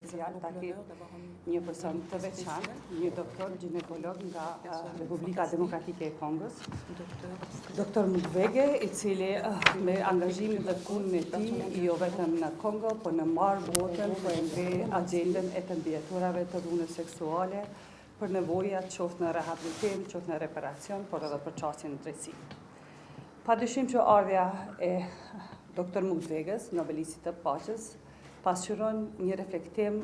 special ta ketë një person të veçantë, një doktor ginekolog nga Republika Demokratike e Kongos, doktor Mukwege, i cili me angazhimin dhe punën e tij jo vetëm në Kongo, por në marrë botën po e ngre agjendën e të mbijeturave të dhunës seksuale për nevojat qoftë në rehabilitim, qoftë në reparacion, por edhe për çështjen e drejtësisë. Padyshim që ardha e doktor Mukweges, Nobelistit të paqes, pasqyron një reflektim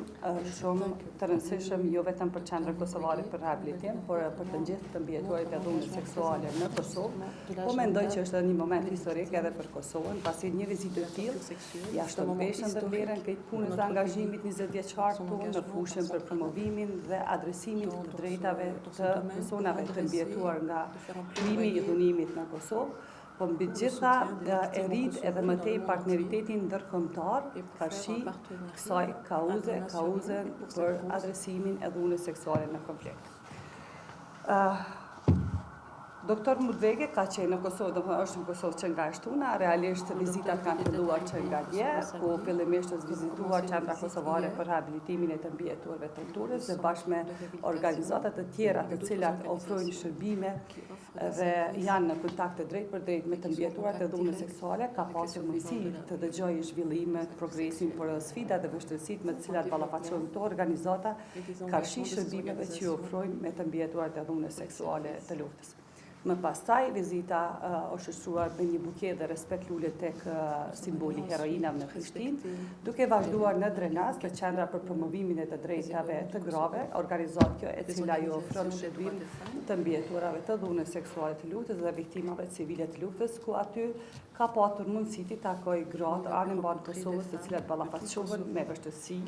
shumë të rëndësishëm jo vetëm për Qendrën Kosovare për Rehabilitim, por për të gjithë të mbijetuarit e dhunës seksuale në Kosovë. Po mendoj që është një moment historik edhe për Kosovën, pasi një vizitë të tillë ja shton peshën dhe vlerën këtij punës dhe angazhimit 20 vjeçar tonë në fushën për promovimin dhe adresimin të drejtave të personave të mbijetuar nga krimi i dhunimit në Kosovë. Po mbi gjitha e rrit edhe më tej partneritetin ndërkombëtar përfshi kësaj kauze për adresimin e dhunës seksuale në konflikt. Doktor Mukwege ka qenë në Kosovë, domethënë është në Kosovë që nga shtuna, realisht vizitat kanë filluar që nga dje, ku fillimisht është vizituar Qendra Kosovare për Rehabilitimin e të mbijetuarve të torturës dhe bashkë me organizata të tjera të cilat ofrojnë shërbime dhe janë në kontakt të drejt për drejt me të mbijetuarat e dhunës seksuale, ka pasur mundësi të dëgjojë zhvillimet, progresin, por sfidat dhe vështirësitë me të cilat ballafaqohen këto organizata, karshi shërbimeve që ofrojnë me të mbijetuarat e dhunës seksuale të luftës. Më pastaj, vizita është shoqëruar me një buket dhe respekt lule tek simboli heroina në Prishtinë, duke vazhduar në Drenas të qendra për promovimin e të drejtave të grave, organizatë kjo e cila ju ofron shërbim të mbijeturave të dhunës seksuale të luftës dhe viktimave civile të luftës, ku aty ka patur mundësi të takoj gratë anën banë Kosovës të cilat ballafaqohen me vështirësi,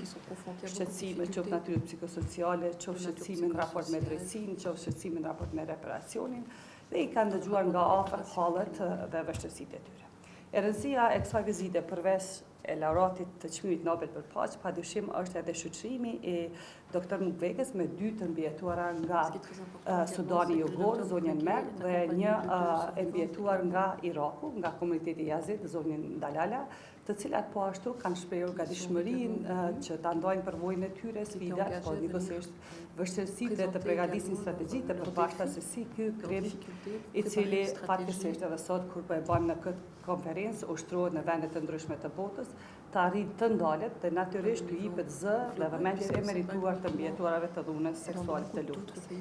shqetësime qoftë natyre psikosociale, qoftë shqetësime në raport me drejtësinë, qoftë shqetësime në raport me reparacionin, dhe i kanë dëgjuar nga afër hallet dhe vështirësitë e tyre. E rëndësia e kësaj vizite përveç e laureatit të çmimit Nobel për paqe, padyshim është edhe shoqërimi i doktor Mukweges me dy të mbijetuara nga Sudani Jugor, zonjën Merk, dhe një e mbijetuar nga Iraku, nga komuniteti Yazid, zonjën Dalala, të cilat po ashtu kanë shprehur gatishmërinë që ta ndajnë përvojën e tyre, sfidat, po njëkohësisht vështirësitë dhe të përgatisin strategji të përpashta se si ky krim i cili fatkeqësisht edhe sot kur po e bën në këtë konferencë ushtrohet në vende të ndryshme të botës, të arrit të ndalet dhe natyrisht të jipet zë dhe vëmendje e merituar të mbijetuarave të dhunës seksuale të luftës.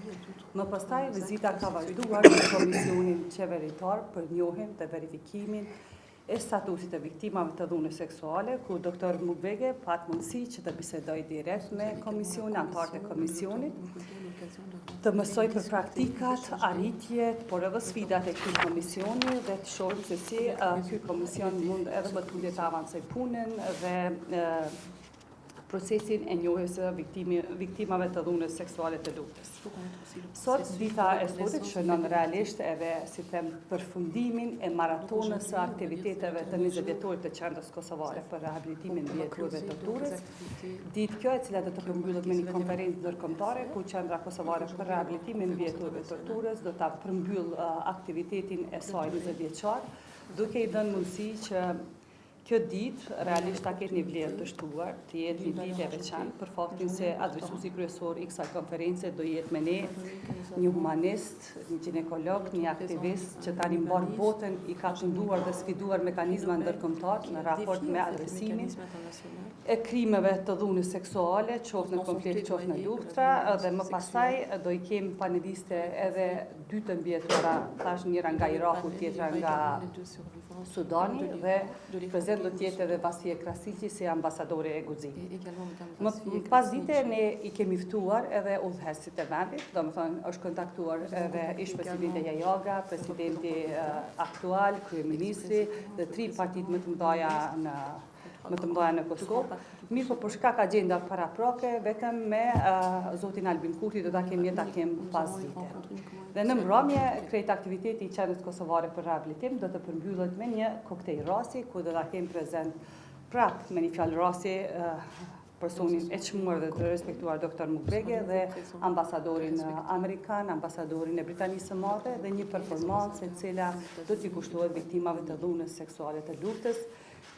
Më pastaj vizita ka vazhduar në Komisionin Qeveritar për njohjen dhe verifikimin e statusit të viktimave të dhunës seksuale, ku doktor Mukwege pat mundësi që të bisedoj direkt me komisionin, anëtarët e komisionit, të mësoj për praktikat, arritjet, por edhe sfidat e këtij komisioni dhe të shohim se si ky komision mund edhe më të të avancoj punën dhe procesin e njohjes së viktimave të dhunës seksuale të luftës. Sot dita e sotit shënon realisht edhe si them përfundimin e maratonës së aktiviteteve të 20 vjetorit të Qendrës Kosovare për Rehabilitimin e mbijetuarve të torturës. Ditë kjo e cila do të përmbyllet me një konferencë ndërkombëtare ku Qendra Kosovare për Rehabilitimin e mbijetuarve të torturës do ta përmbyll aktivitetin e saj 20 vjeçar, duke i dhënë mundësi që kjo ditë realisht ta ketë një vlerë të shtuar, të jetë një ditë e veçantë për faktin se adresuesi kryesor i kësaj konference do jetë me ne një humanist, një ginekolog, një aktivist që tani mbar botën i ka tunduar dhe sfiduar mekanizma ndërkombëtar në raport me adresimin e krimeve të dhunës seksuale, qoftë në konflikt, qoftë në luftra, dhe më pastaj do i kemi paneliste edhe dy të mbijetuara, thash njëra nga Iraku, tjetra nga Sudani, dhe prezent do tjetë edhe Vasie Krasiqi si ambasadore e Guximit. Më pas dite ne i kemi ftuar edhe udhëheqësit e vendit, domethënë është kontaktuar edhe ish presidenti Jajaga, presidenti aktual, kryeministri dhe tri partitë më të mëdha në Kosovë. Mirë, po për shkak agjendat paraprake, vetëm me zotin Albin Kurti do ta kemi takim pas dite. Dhe në mbrëmje, krejt aktiviteti i Qendrës Kosovare për Rehabilitim do të përmbyllet me një koktejl rasti, ku do ta kemi prezent prap me një fjalë rasti personin e çmuar dhe të respektuar doktor Mukwege dhe ambasadorin amerikan, ambasadorin e Britanisë së Madhe dhe një performancë e cila do t'i kushtohet viktimave të dhunës seksuale të luftës,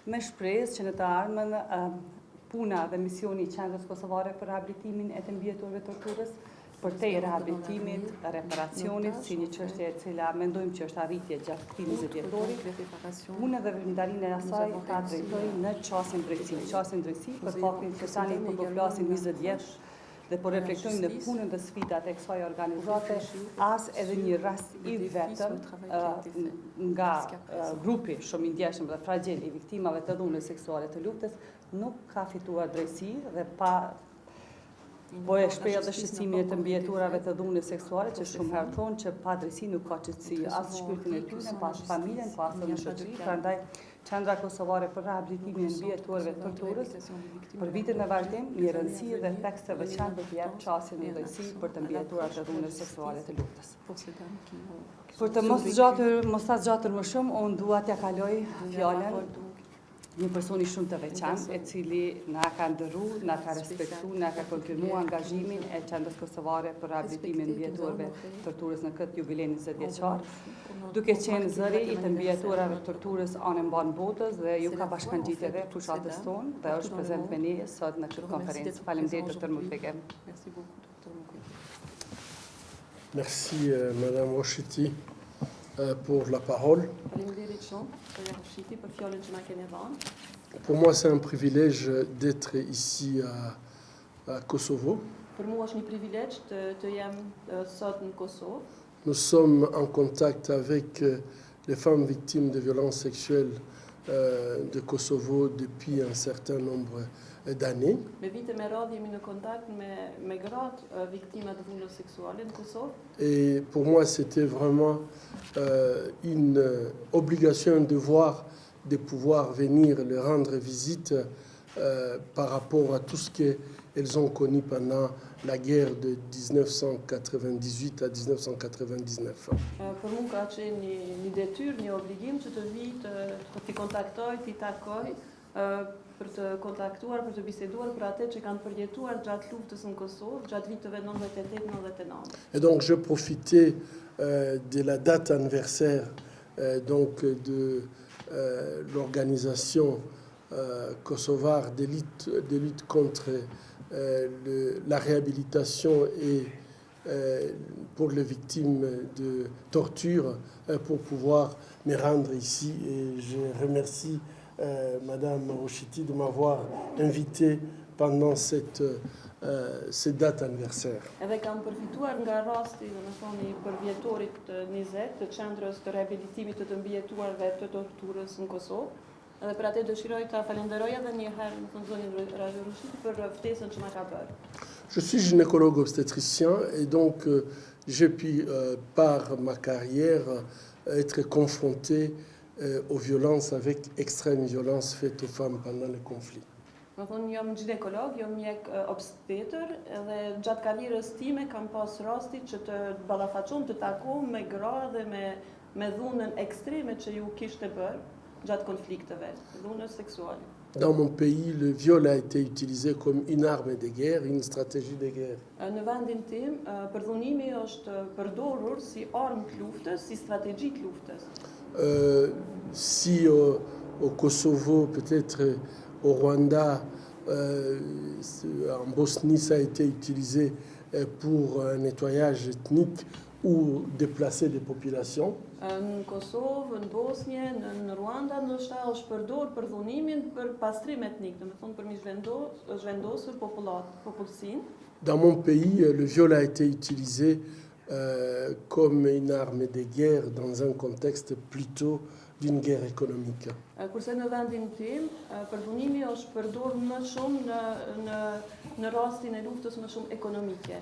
me shpresë që në të ardhmen puna dhe misioni I Qendrës Kosovare për rehabilitimin e të mbijeturve të torturës, për te rehabilitimit, reparacionit, si një çështje e cila mendojmë që është arritje gjatë këtij 20 vjetori. Punën dhe veprimtarinë e asaj ta drejtoj në çastin drejtësi. Çastin drejtësi për faktin se tani po flasim 20 vjet dhe po reflektojmë në punën dhe sfidat e kësaj organizate, as edhe një rast I vetëm nga grupi shumë I ndjeshëm dhe fragjel I viktimave të dhunës seksuale të luftës nuk ka fituar drejtësi dhe po e shpreh edhe shqetësimin e të mbijeturave të dhunës seksuale që shumë herë thonë që pa drejtësi nuk ka qetësi as shpirtin e tyre, pas familjen, pas në shoqëri, prandaj Qendra Kosovare për rehabilitimin e mbijeturve të torturës për vitin e vazhdim një rëndësi dhe tekst të veçantë të jap çastin e drejtësi për të mbijeturat të dhunës seksuale të luftës. Për të mos ta zgjatur më shumë, unë dua t'ja kaloj fjalën një personi shumë të veçantë, e cili na ka ndërru, na ka respektu, na ka konfirmuar angazhimin e Qendrës Kosovare për rehabilitimin e mbijeturve të torturës në këtë jubilej 20 vjeçar, duke qenë zëri I të mbijeturave të torturës anë mban botës dhe ju ka bashkangjit edhe fushatës tonë dhe është prezent me ne sot në këtë konferencë. Faleminderit Dr. Mukwege. Merci Madame Roshiti pour la parole. Pour moi, c'est un privilège d'être ici à Kosovo. Nous sommes en contact avec les femmes victimes de violences sexuelles de Kosovo depuis un certain nombre d'années. Et pour moi, c'était vraiment une obligation, un devoir de pouvoir venir leur rendre visite par rapport à tout ce qu'elles ont connu pendant la guerre de 1998 à 1999. Për mua ka qenë një detyrë, një obligim që të vi të kontaktoj, të takoj, për të kontaktuar, për të biseduar për atë që kanë përjetuar gjatë luftës në Kosovë, gjatë viteve 98-99. Et donc je profitais de la date anniversaire donc de l'organisation kosovare de lutte contre la réhabilitation et pour les victimes de torture pour pouvoir me rendre ici. Et je remercie Madame Roshiti de m'avoir invité pendant cette date anniversaire. Edhe kam përfituar nga rasti, domethënë I përvjetorit të 20 të qendrës të rehabilitimit të mbijetuarve të torturës në Kosovë. Edhe për atë dëshiroj ta falenderoj edhe një herë në zonin Roshiti për ftesën që na ka bërë. Je suis gynécologue obstétricien et donc j'ai pu, par ma carrière, être confronté aux violences avec extrême violence faites aux femmes pendant le conflit. Më thonë, jam ginekolog, jam mjek obstetër, edhe gjatë karrierës time kam pas rasti që të ballafaqohem, të takohem me gra dhe me dhunën ekstreme që ju kishte bërë gjatë konflikteve, dhunës seksuale. Dans mon pays, le viol a été utilisé comme une arme de guerre, une stratégie de guerre. Në vendin tim, përdhunimi është përdorur si armë të luftës, si strategji të luftës. Si au Kosovo, peut-être au Rwanda, en Bosnie, ça a été utilisé pour un nettoyage ethnique ou déplacer des populations. Në Kosovë, në Bosnjë, në Ruanda, ndoshta është përdorur përdhunimin për pastrim etnik, domethënë për mi zhvendosur popullsinë. Dans mon pays, le viol a été utilisé comme une arme de guerre dans un contexte plutôt d'une guerre économique. Kurse në vendin tim, përdhunimi është përdorur më shumë në rastin e luftës më shumë ekonomike.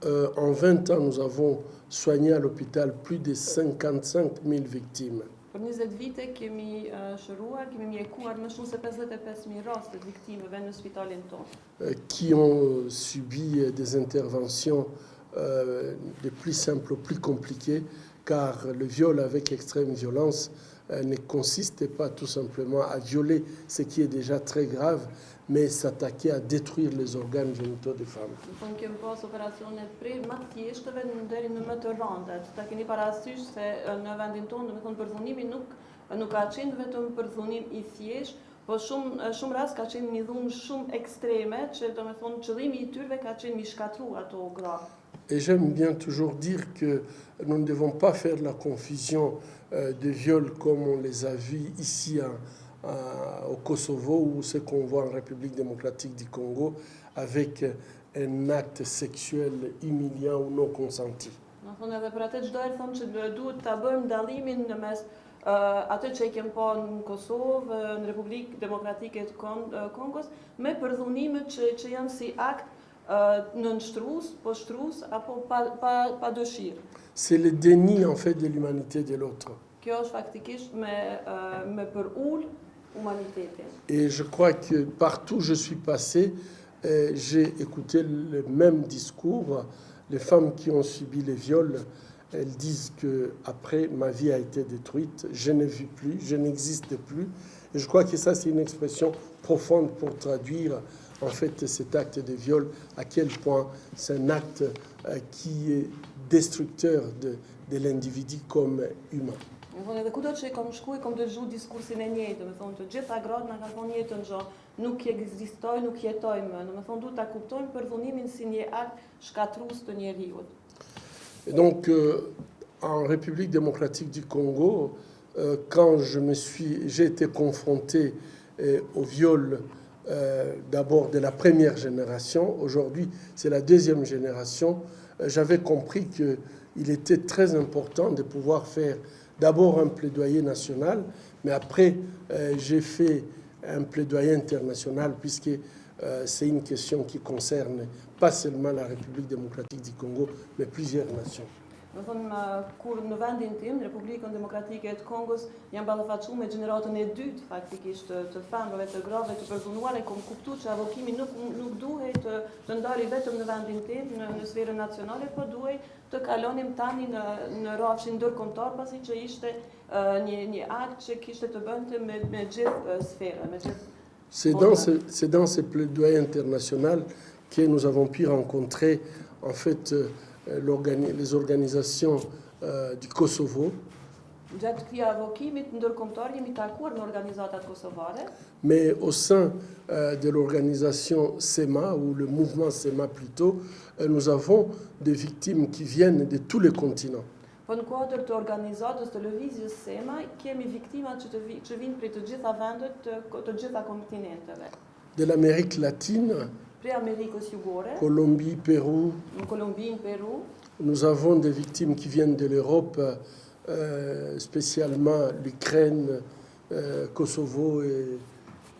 En 20 ans, nous avons soigné à l'hôpital plus de 55 000 victimes. Për 20 vite kemi shëruar, kemi mjekuar më shumë se 55.000 raste të viktimeve në spitalin tonë. Qui ont subi des interventions de plus simples, plus compliquées, car le viol avec extrême violence ne consiste pas tout simplement à violer ce qui est déjà très grave, mais s'attaquer à détruire les organes génitaux des femmes. Në kemi pas operacione prej më të thjeshtëve deri në më të rënda. Ta keni parasysh se në vendin tonë, domethënë përdhunimi nuk ka qenë vetëm përdhunim I thjeshtë, Po shumë rast ka qenë një dhunë shumë ekstreme, që do me thonë qëllimi I tyre ka qenë mi shkatru ato gra. Et j'aime bien toujours dire que nous ne devons pas faire la confusion de viols comme on les a vus ici au Kosovo ou ce qu'on voit en République démocratique du Congo avec un acte sexuel humiliant ou non consenti. Në thonë edhe për atë çdo herë thonë që duhet ta bëjmë dallimin në mes atë që I kem pa në Kosovë, në Republikë Demokratike të Kongos, me përdhunimet që janë si akt nënshtrus, poshtrus apo pa dëshirë. C'est le déni en fait de l'humanité de l'autre. Kjo është faktikisht me përul humanitetin. Et je crois que partout où je suis passé, j'ai écouté le même discours. Les femmes qui ont subi les viols, elles disent que après ma vie a été détruite, je ne vis plus, je n'existe plus. Et je crois que ça c'est une expression profonde pour traduire en fait cet acte de viol, à quel point c'est un acte qui est destructeur de l'individu comme humain. Më thonë edhe kudo që kam shku, kam dëgju diskursin e njëjtë, më thonë të gjitha gratë na kanë thonë njëjtën gjë, nuk ekzistoj, nuk jetojmë, më thonë duhet ta kuptojmë përdhunimin si një akt shkatrus të njeriut. Et donc, en République démocratique du Congo, quand j'ai été confronté au viol d'abord de la première génération, aujourd'hui c'est la deuxième génération, j'avais compris qu'il était très important de pouvoir faire d'abord un plaidoyer national, mais après j'ai fait un plaidoyer international puisque c'est une question qui concerne pas seulement la République démocratique du Congo, mais plusieurs nations. Më thonë, kur në vendin tim, në Republikën Demokratike të Kongos, jam ballafaqur me gjeneratën e dytë, faktikisht, të femrave, të grave, të përdhunuara, e kom kuptu që avokimi nuk duhej të ndari vetëm në vendin tim, në sferën nacionale, po duhej të kalonim tani në rrafshin ndërkombëtar, pasi që ishte një akt që kishte të bënte me gjithë sferën, me gjithë. C'est dans ce plaidoyer international que nous avons pu rencontrer en fait les organisations du Kosovo, Gjatë këtij avokimit ndërkombëtar jemi takuar me organizatat kosovare, mais au sein de l'organisation SEMA, ou le mouvement SEMA plutôt, nous avons des victimes qui viennent de tous les continents. po në kuadër të organizatës të lëvizjes SEMA kemi viktima që vinë prej të gjitha vendet, të gjitha kontinenteve. De l'Amérique latine, Prej Amerikës Jugore, Colombie, Pérou, në Kolombi, në Peru, nous avons des victimes qui viennent de l'Europe, spécialement l'Ukraine, Kosovo et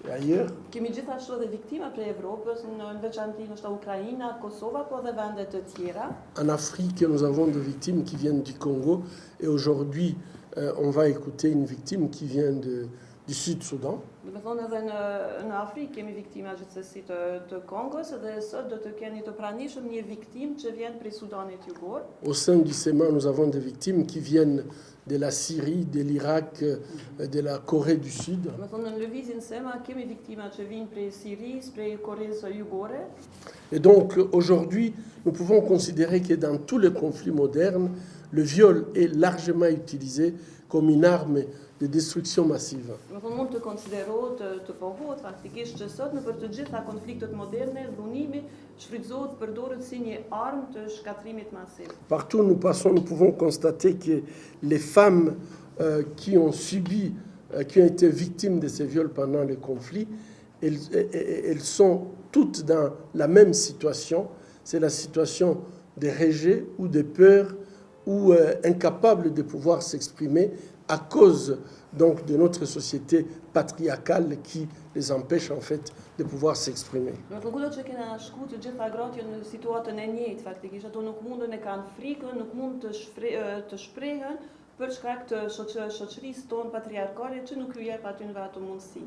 ailleurs. kemi gjithashtu edhe viktima prej Evropës, në veçanti ndoshta Ukraina, Kosova, po edhe vende të tjera. En Afrique, nous avons des victimes qui viennent du Congo et aujourd'hui, on va écouter une victime qui vient du Sud-Soudan. Do të thonë edhe në Afrikë kemi viktima gjithsesi të Kongos dhe sot do të keni të pranishëm një viktim që vjen prej Sudanit Jugor. Au sein du SEMA, nous avons des victimes qui viennent de la Syrie, de l'Irak, de la Corée du Sud. Do të thonë në lëvizjen SEMA kemi viktima që vinë prej Sirisë, prej Koresë Jugore. Et donc aujourd'hui, nous pouvons considérer que dans tous les conflits modernes, le viol est largement utilisé comme une arme de destruction massive. Do të thonë mund të konsiderohet të pohuhet faktikisht që sot në për të gjitha konfliktet moderne dhunimi shfrytëzohet, përdoret si një armë të shkatrimit masiv. Partout où nous passons, nous pouvons constater que les femmes qui ont subi, qui ont été victimes de ces viols pendant les conflits, elles sont toutes dans la même situation. C'est la situation de rejet ou de peur ou incapables de pouvoir s'exprimer à cause donc de notre société patriarcale qui les empêche en fait de pouvoir s'exprimer. Do të kudo që kena shku të gjitha gratë janë në situatën e njëjtë faktikisht, ato nuk mundën, e kanë frikën, nuk mund të shprehen për shkak të shoqërisë tonë patriarkale që nuk ju jep atyre ato mundësi.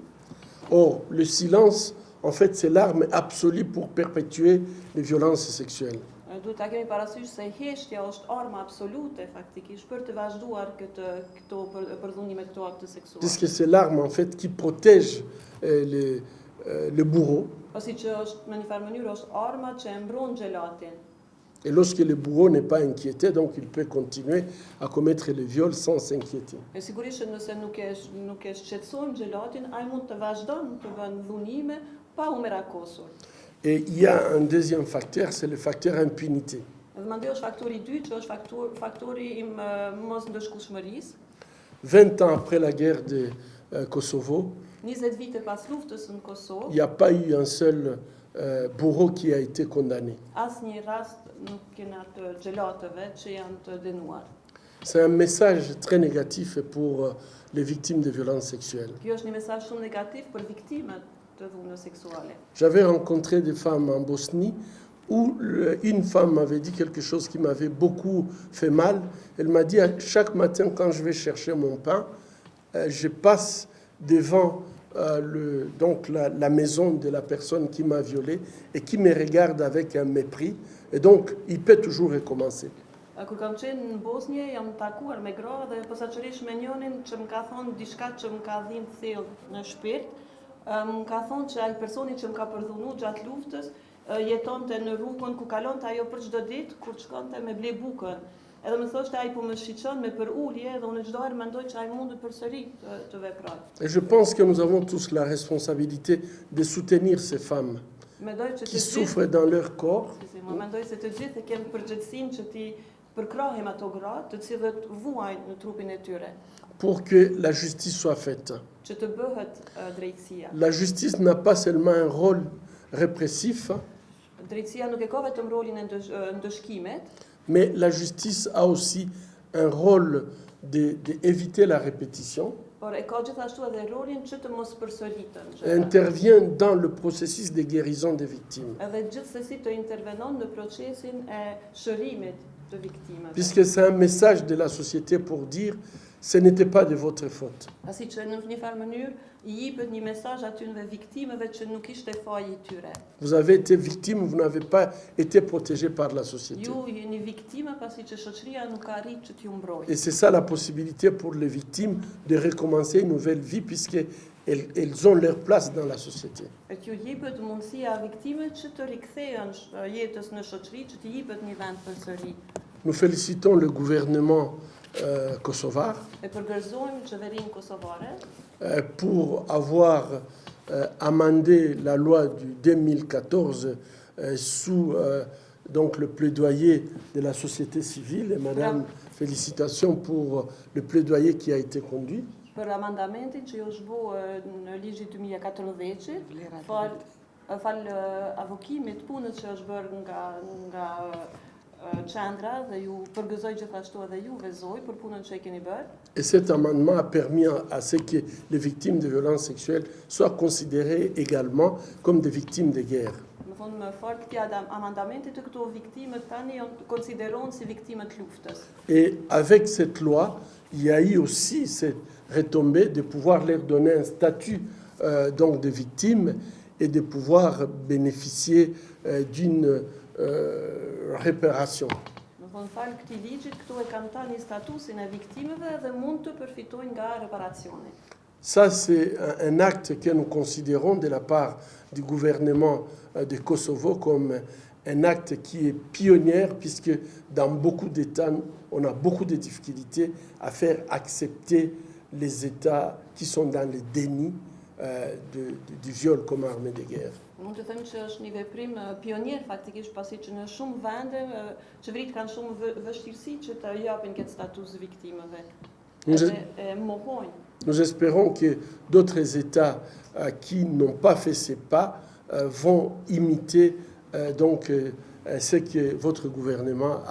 Or, le silence, en fait, c'est l'arme absolue pour perpétuer les violences sexuelles. Duhet ta kemi parasysh se heshtja është arma absolute faktikisht për të vazhduar këto përdhunime, këto akte seksuale. Puisque c'est l'arme, en fait, qui protège le bourreau. Pasi që është në një farë mënyrë është arma që e mbron xhelatin. Et lorsque le bourreau n'est pas inquiété, donc il peut continuer à commettre le viol sans s'inquiéter. E sigurisht që nëse nuk e shqetësojmë xhelatin, ai mund të vazhdon të vënë dhunime pa u merakosur. Et il y a un deuxième facteur, c'est le facteur impunité. Dhe mandej është faktori i dytë, që është faktori i mos ndëshkueshmërisë. 20 ans après la guerre de Kosovo, 20 vite pas luftës në il Kosovë, n'y a pas eu un seul bourreau qui a été condamné. asnjë rast nuk kena të xhelatëve që janë të dënuar. C'est un message très négatif pour les victimes de violences sexuelles. Kjo është një mesazh shumë negativ për viktimat të dhunës seksuale. J'avais rencontré des femmes en Bosnie où une femme m'avait dit quelque chose qui m'avait beaucoup fait mal. Elle m'a dit, chaque matin quand je vais chercher mon pain, je passe devant la maison de la personne qui m'a violée et qui me regarde avec un mépris. Et donc, il peut toujours recommencer. Kur kam qenë në Bosnje, jam takuar me gra dhe posaçërisht me njërin që më ka thonë diçka që më ka dhimbë thellë në shpirt. Më ka thonë që ai personi që më ka përdhunu gjatë luftës jetonte në rrugën ku kalonte ajo për çdo ditë kur shkonte me ble bukën. Edhe më thoshte ai po më shiqon me për ulje dhe unë çdo herë mendoj që ai mundet përsëri të veproj. Et je pense que nous avons tous la responsabilité de soutenir ces femmes Mendoj që qui të souffrent gjithë, dans leur corps më mendoj se të gjithë kemi përgjegjësinë që ti përkrahim ato gra, të cilët vuajnë në trupin e tyre, pour que la justice soit faite. që të bëhet drejtësia. La justice n'a pas seulement un rôle répressif, Drejtësia nuk e ka vetëm rolin e ndëshkimit, mais la justice a aussi un rôle d'éviter la répétition. por e ka gjithashtu edhe rolin që të mos përsëritën Elle gjërat. intervient dans le processus de guérison des victimes. Edhe gjithsesi të intervenon në procesin e shërimit të viktimeve. Puisque c'est un message de la société pour dire ce n'était pas de votre faute. Pasi që në një farë mënyrë i jepet një mesazh atyre viktimeve që nuk ishte faji i tyre. Vous avez été victime, vous n'avez pas été protégé par la société. Ju jeni viktime pasi që shoqëria nuk ka arritur që t'ju mbrojë. Et c'est ça la possibilité pour les victimes de recommencer une nouvelle vie puisqu'elles ont leur place dans la société. E t'ju jepet mundësia viktimeve që të rikthehen jetës në shoqëri, që t'i jepet një vend përsëri. Nous félicitons le gouvernement kosovar E përgërzojmë qeverinë kosovare pour avoir amendé la loi du 2014 sous donc le plaidoyer de la société civile. Et madame, félicitations pour le plaidoyer qui a été conduit. për amendamentin që ju është bërë në ligjit 2014, fal avokimit punës që është bërë nga qendra dhe ju përgëzoj gjithashtu edhe juve zoj për punën që e keni bërë. Et cet amendement a permis à ce que les victimes de violences sexuelles soient considérées également comme des victimes de guerre. Më thonë më fort këtij amendamentit të këto viktimet tani janë konsiderohen si viktimet të luftës. Et avec cette loi, il y a eu aussi cette retombée de pouvoir leur donner un statut donc de victime et de pouvoir bénéficier d'une réparation. Më thonë falë këtij ligjit, këtu e kanë tani statusin e viktimeve dhe mund të përfitojnë nga reparacioni. Ça, c'est un acte que nous considérons de la part du gouvernement de Kosovo comme un acte qui est pionnier, puisque dans beaucoup d'États, on a beaucoup de difficultés à faire accepter les États qui sont dans le déni du viol comme arme de guerre. Mund të them që është një veprim pionier faktikisht pasi që në shumë vende qeveritë kanë shumë vështirësi që të japin këtë status viktimeve. E mohojnë. Nous espérons que d'autres États qui n'ont pas fait ces pas vont imiter ce que votre gouvernement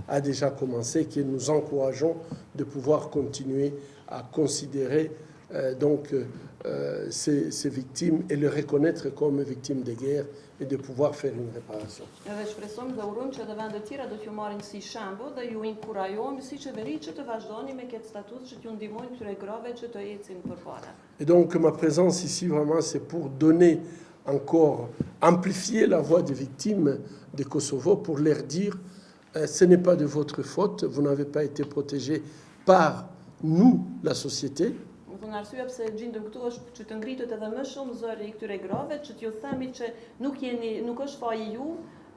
a déjà commencé, que nous encourageons de pouvoir continuer à considérer ces victimes et les reconnaître comme victimes de guerre et de pouvoir faire une réparation. Edhe shpresojmë dhe urojmë që edhe vendet tjera do t'ju marrin si shembull dhe ju inkurajojmë si qeveri që të vazhdoni me këtë status që t'ju ndihmojnë këtyre grave që të ecin përpara. Et donc ma présence ici vraiment c'est pour donner encore, amplifier la voix des victimes de Kosovo pour leur dire ce n'est pas de votre faute, vous n'avez pas été protégés par nous, la société. Më thonë arsyeja pse gjendëm këtu është që të ngritet edhe më shumë zëri i këtyre grave, që t'ju themi që nuk është faji ju,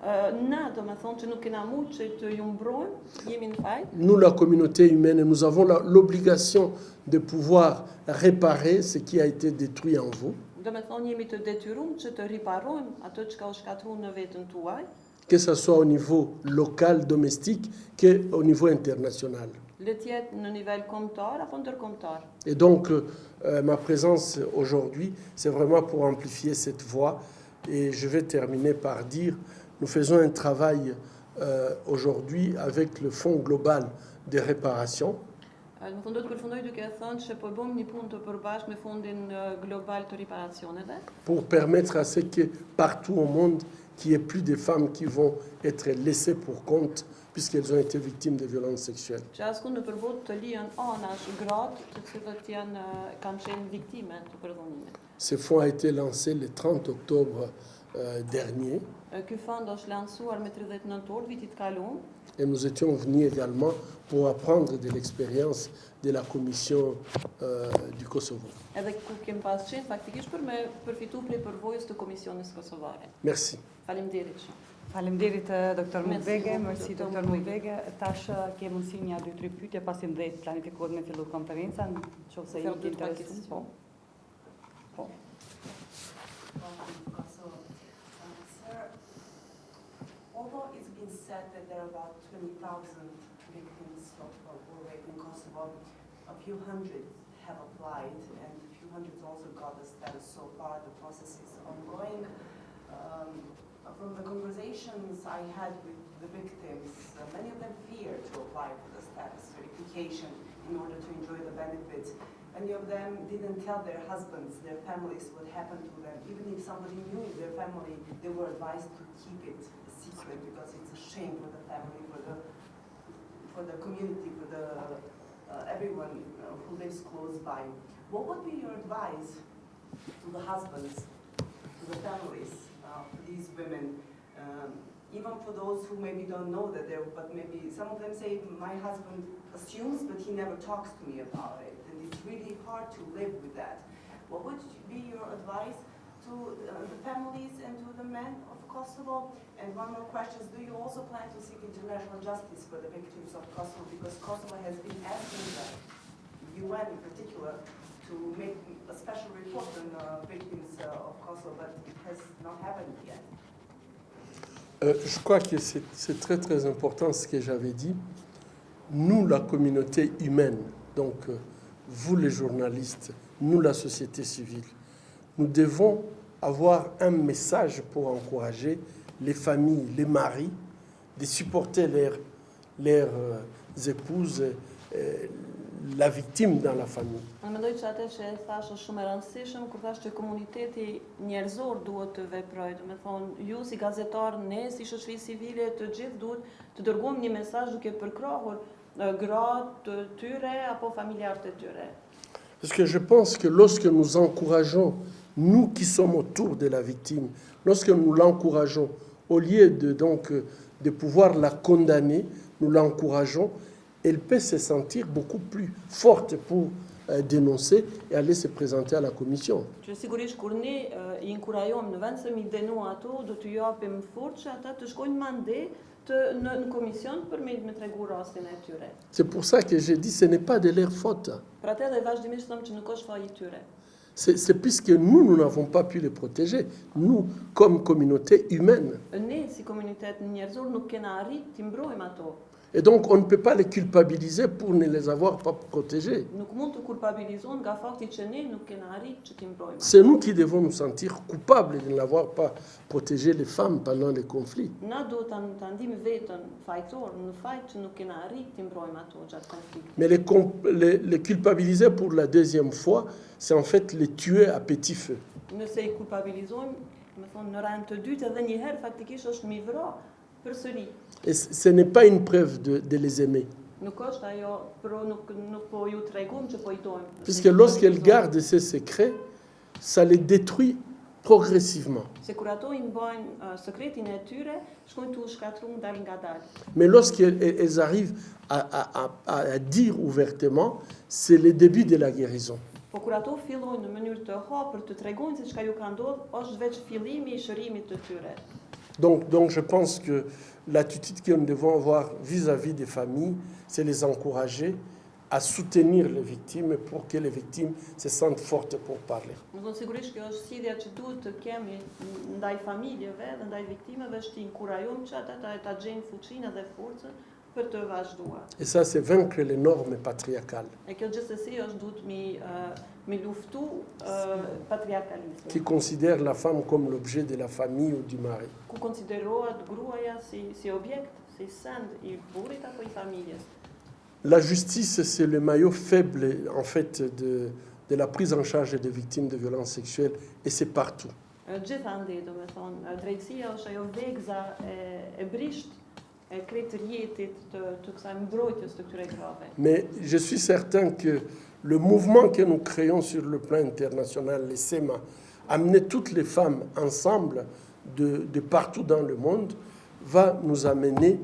Na, do me thonë që nuk kena mu që të ju mbrojmë, jemi në fajt. Nous, la communauté humaine, nous avons l'obligation de pouvoir réparer ce qui a été détruit en vous, Do me thonë jemi të detyruar që të riparojmë ato që ka u shkatruar në veten tuaj, que ce soit au niveau local, domestique, qu'au niveau international. le të jetë në nivel kombëtar apo ndërkombëtar. Et donc, ma présence aujourd'hui, c'est vraiment pour amplifier cette voix. Et je vais terminer par dire, nous faisons un travail aujourd'hui avec le Fonds global de réparation. Në fund do të përfundoj duke thënë që po bëjmë një punë të përbashkët me Fondin Global të Riparacioneve, Pour permettre à ce que partout au monde, qu'il n'y ait plus de femmes qui vont être laissées pour compte puisqu'elles ont été victimes de violences sexuelles. që askund në përbot të lihen anash gratë të cilët kanë qenë viktime të përdhunimit. Ce fonds a été lancé le 30 octobre dernier Ky fond është lansuar me 30 nëntor vitit kaluar et nous étions venus également pour apprendre de l'expérience de la Commission du Kosovo. edhe ku kem pas qenë faktikisht për me përfitu prej përvojës të Komisionit Kosovare. Merci. Faleminderit shumë. Faleminderit doktor Merci Mukwege, beaucoup, merci doktor doktor Mukwege. Mukwege. Tash ke mundësi një 2-3 pyetje pasi në 10 planifikohet me fillu konferenca, nëse i Ferdu të intereson. pakisë. Po. Po. Sir, although it's been said that there are about 20,000 victims of war rape in Kosovo, a few hundred have applied and a few hundred also got the status so far. The process is ongoing. From the conversations I had with the victims, many of them fear to apply for the status verification in order to enjoy the benefits. Many of them didn't tell their husbands, their families, what happened to them. Even if somebody knew in their family, they were advised to keep it a secret because it's a shame for the family, for the community, for the everyone who lives close by. What would be your advice to the husbands, to the families, to these women, even for those who maybe don't know that they're, but maybe some of them say, my husband assumes, but he never talks to me about it, and it's really hard to live with that. What would be your advice to the families and to the men of Kosovo? And one more question, do you also plan to seek international justice for the victims of Kosovo? Because Kosovo has been asking the UN in particular to make a special report on victims of Kosovo, but it has not happened yet. Je crois que c'est très très important ce que j'avais dit. Nous, la communauté humaine, donc vous les journalistes, nous la société civile, nous devons avoir un message pour encourager les familles, les maris, de supporter leurs épouses, la victime dans la famille. Unë mendoj që atë që e thash është shumë e rëndësishëm, kur thash që komuniteti njerëzor duhet të veprojë. Do të thonë, ju si gazetar, ne si shoqëri civile, të gjithë duhet të dërgojmë një mesazh duke përkrahur gratë të tyre apo familjarët e tyre. Parce que je pense que lorsque nous encourageons, nous qui sommes autour de la victime, lorsque nous l'encourageons, au lieu de pouvoir la condamner, nous l'encourageons, elle peut se sentir beaucoup plus forte pour dénoncer et aller se présenter à la commission. Që sigurisht kur ne i inkurajojmë në vend se mi denu ato, do t'ju japim forcë që ata të shkojnë mande në komision për me tregu rastin e tyre. C'est pour ça que j'ai dit ce n'est pas de leur faute. Për atë edhe vazhdimisht them që nuk është faji i tyre. C'est puisque nous n'avons pas pu les protéger, nous, comme communauté humaine. Ne si komunitet njerëzor nuk kena arrit t'i mbrojmë ato. Et donc, on ne peut pas les culpabiliser pour ne les avoir pas protégés. Nuk mund të kulpabilizohen nga fakti që ne nuk kena arrit që t'i mbrojmë. C'est nous qui devons nous sentir coupables de n'avoir pas protégé les femmes pendant les conflits. Na do ta ndim veten fajtor në fakt që nuk kena arrit t'i mbrojmë ato gjatë konfliktit. Mais les culpabiliser pour la deuxième fois, c'est en fait les tuer à petit feu. Nëse i kulpabilizojmë, më thonë në rand të dytë edhe një herë faktikisht është mi vra përsëri. Et ce n'est pas une preuve de les aimer. Nuk është ajo, pro nuk po ju tregojmë që po i dojmë. Puisque lorsqu'elles gardent ces secrets, ça les détruit progressivement. Se kur ato i mbajnë sekretin e tyre, shkojnë t'u shkatru dal nga dal. Mais lorsqu'elles arrivent à dire ouvertement, c'est le début de la guérison. Po kur ato fillojnë në mënyrë të hapur të tregojnë se çka ju ka ndodhur, është veç fillimi i shërimit të tyre. Donc je pense que l'attitude que nous devons avoir vis-à-vis des familles, c'est les encourager à soutenir les victimes pour que les victimes se sentent fortes pour parler. Do sigurisht kjo është sidhja që duhet të kemi ndaj familjeve dhe ndaj viktimeve, është të inkurajojmë që ata ta gjejnë fuqinë dhe forcën për të vazhduar. Et ça, c'est vaincre les normes patriarcales E kjo gjithsesi është duhet mi luftu patriarkalizmin, qui considèrent la femme comme l'objet de la famille ou du mari. ku konsiderohet gruaja si objekt, si send i burrit apo i familjes. La justice, c'est le maillot faible en fait de la prise en charge des victimes de violences sexuelles et c'est partout. Gjithandej, do me thonë, drejtësia është ajo vegza e brisht e krejtë rjetit të kësaj mbrojtjes të këtyre grave. Mais je suis certain que le mouvement que nous créons sur le plan international, les SEMA, amener toutes les femmes ensemble de partout dans le monde, va nous amener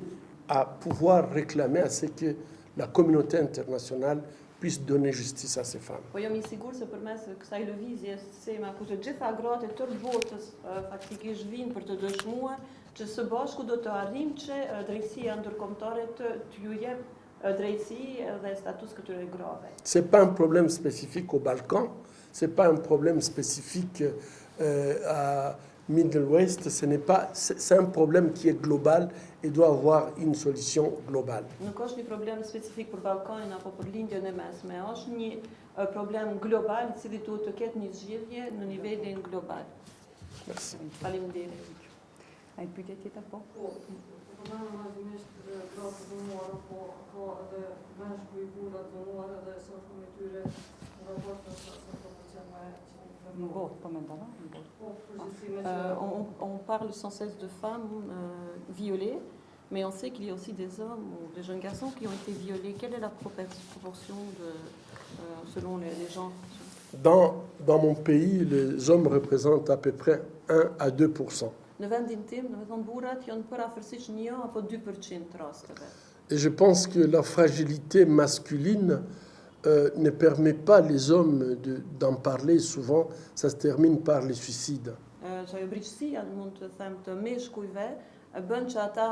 à pouvoir réclamer à ce que la communauté internationale puisse donner justice à ces femmes. Po jam I sigurt se përmes kësaj lëvizje SEMA, ku të gjitha gratë e tërë botës faktikisht vinë për të dëshmuar që së bashku do të arrijmë që drejtësia ndërkombëtare të ju jep drejtësi dhe status këtyre grave. C'est pas un problème spécifique au Balkan, c'est pas un problème spécifique à Middle West, c'est un problème qui est global et doit avoir une solution globale. Nuk është një problem specifik për Ballkanin apo për lindjen e mesme, është një problem global I cili duhet të ketë një zgjidhje në nivelin global. Merci. Faleminderit. Ai pyetje tjetër po? Po, problemi vazhdimisht gratë të dënuara, po ka edhe meshkuj I burra të dënuar edhe sa shumë I tyre në raport me sa proporcion me Mbot, po mendova, mbot. Po, përgjithësime që On parle sans cesse de femmes violées, mais on sait qu'il y a aussi des hommes ou des jeunes garçons qui ont été violés. Quelle est la proportion selon les gens? Dans mon pays, les hommes représentent à peu près 1 à 2%. Në vendin tim, do të thonë burrat janë përafërsisht 1 apo 2% të rasteve. Et je pense que la fragilité masculine ne permet pas les hommes d'en parler. Souvent, ça se termine par les suicides. Që ajo briqësia, mund të them, të meshkujve bën që ata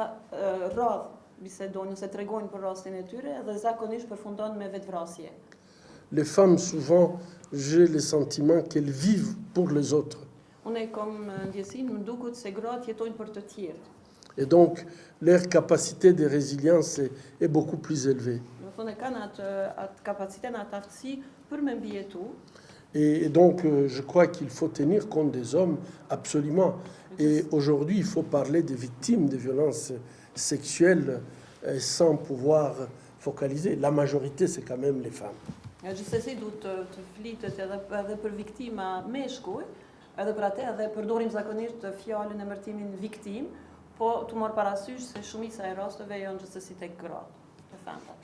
rradh bisedojnë ose tregojnë për rastin e tyre dhe zakonisht përfundon me vetvrasje. Les femmes, souvent, j'ai le sentiment qu'elles vivent pour les autres. Unë kam ndjesinë, më duket se gratë jetojnë për të tjerë. Et donc, leur capacité de résilience est beaucoup plus élevée. Do të thonë kanë atë kapacitet, atë aftësi për me mbijetu. Et donc, je crois qu'il faut tenir compte des hommes, absolument. Et aujourd'hui, il faut parler des victimes de violences sexuelles sans pouvoir focaliser. La majorité, c'est quand même les femmes. Gjithsesi duhet të flitet edhe për viktima meshkuj, edhe për atë edhe përdorim zakonisht fjalën e emërtimin viktim, po të marr parasysh se shumica e rasteve janë gjithsesi tek gratë, të femrat.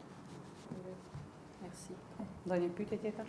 Merci. Do një pyetje tjetër?